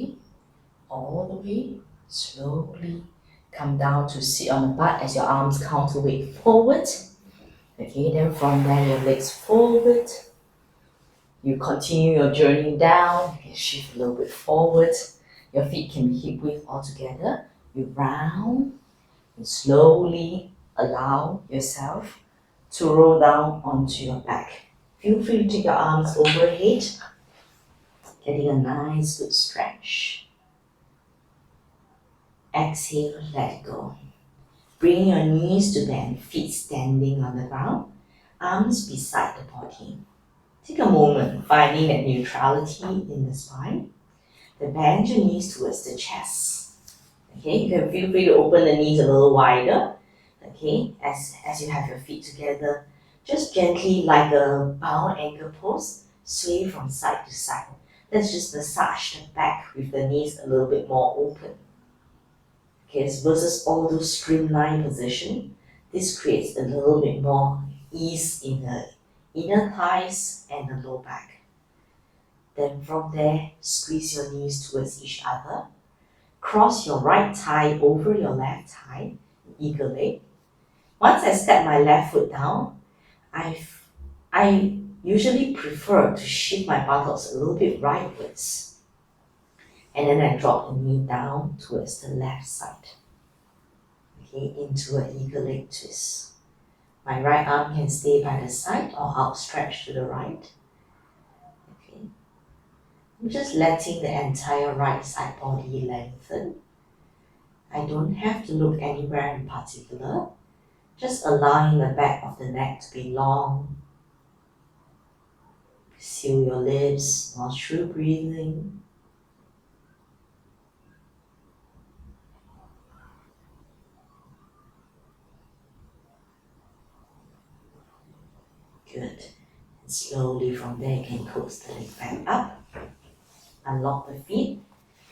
way, slowly. Come down to sit on the butt as your arms counterweight forward. Okay, then from there your legs forward. You continue your journey down. You can shift a little bit forward. Your feet can be hip width all together. You round and slowly allow yourself to roll down onto your back. Feel free to take your arms overhead, getting a nice good stretch. Exhale, let go. Bring your knees to bend, feet standing on the ground, arms beside the body. Take a moment finding that neutrality in the spine. Then bend your knees towards the chest. Okay, you can feel free to open the knees a little wider. Okay, as you have your feet together, just gently like a bound ankle pose, sway from side to side. Let's just massage the back with the knees a little bit more open. Okay, versus all those streamlined position, this creates a little bit more ease in the inner thighs and the low back. Then from there, squeeze your knees towards each other. Cross your right thigh over your left thigh, eagle leg. Once I step my left foot down, I usually prefer to shift my buttocks a little bit rightwards. And then I drop the knee down towards the left side. Okay, into an eagle leg twist. My right arm can stay by the side or outstretched to the right. Okay. I'm just letting the entire right side body lengthen. I don't have to look anywhere in particular. Just allowing the back of the neck to be long. Seal your lips, nostril breathing. Good. And slowly from there you can coax the leg back up. Unlock the feet.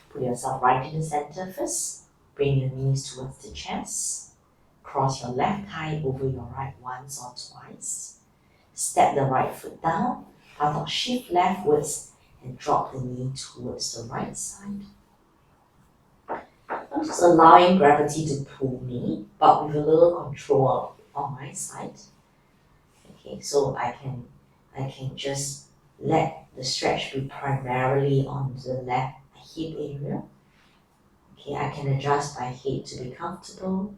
Put yourself right in the center first. Bring your knees towards the chest. Cross your left thigh over your right once or twice. Step the right foot down. Buttock shift leftwards and drop the knee towards the right side. I'm just allowing gravity to pull me, but with a little control on my side. Okay, so I can just let the stretch be primarily on the left hip area. Okay, I can adjust my head to be comfortable.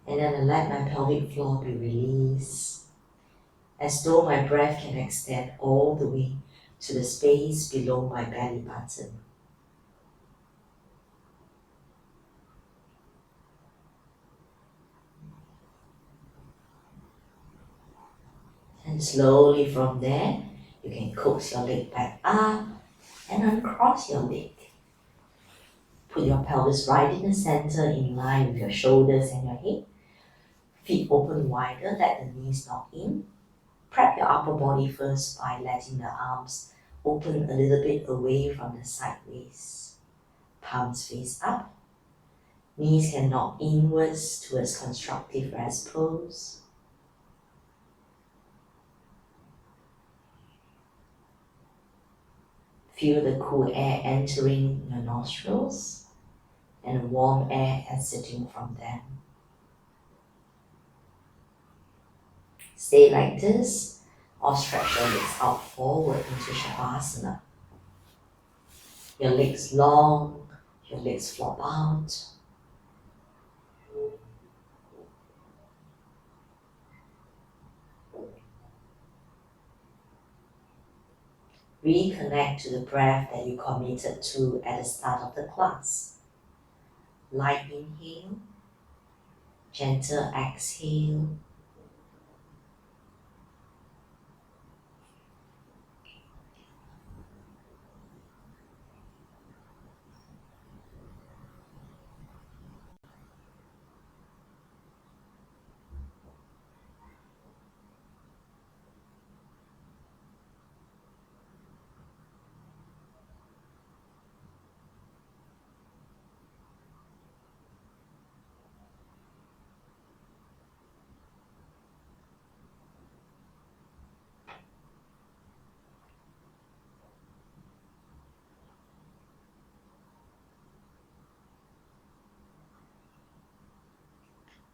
And then I let my pelvic floor be released, as though my breath can extend all the way to the space below my belly button. And slowly from there, you can coax your leg back up and uncross your leg. Put your pelvis right in the center in line with your shoulders and your head. Feet open wider, let the knees knock in. Prep your upper body first by letting the arms open a little bit away from the sideways. Palms face up. Knees can knock inwards towards constructive rest pose. Feel the cool air entering your nostrils and warm air exiting from them. Stay like this or stretch your legs out forward into Shavasana. Your legs long, your legs flop out. Reconnect to the breath that you committed to at the start of the class. Light inhale, gentle exhale.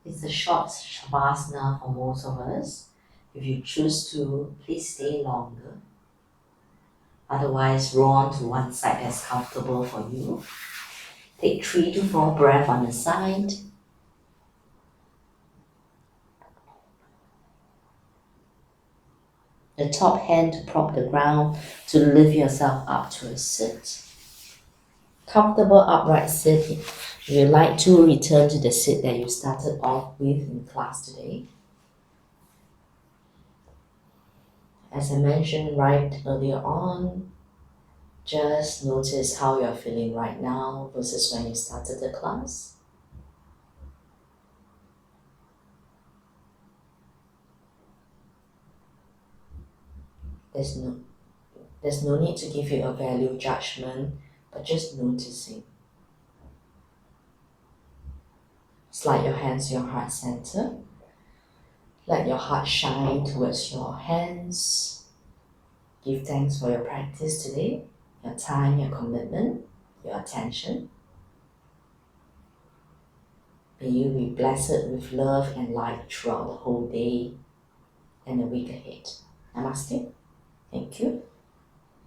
It's a short Shavasana for most of us. If you choose to, please stay longer. Otherwise, roll on to one side that's comfortable for you. Take 3 to 4 breaths on the side. The top hand to prop the ground to lift yourself up to a sit. Comfortable upright sit. If you like to return to the sit that you started off with in class today. As I mentioned right earlier on, just notice how you're feeling right now versus when you started the class. There's no need to give you a value judgment, but just noticing. Slide your hands to your heart center. Let your heart shine towards your hands. Give thanks for your practice today, your time, your commitment, your attention. May you be blessed with love and light throughout the whole day and the week ahead. Namaste. Thank you.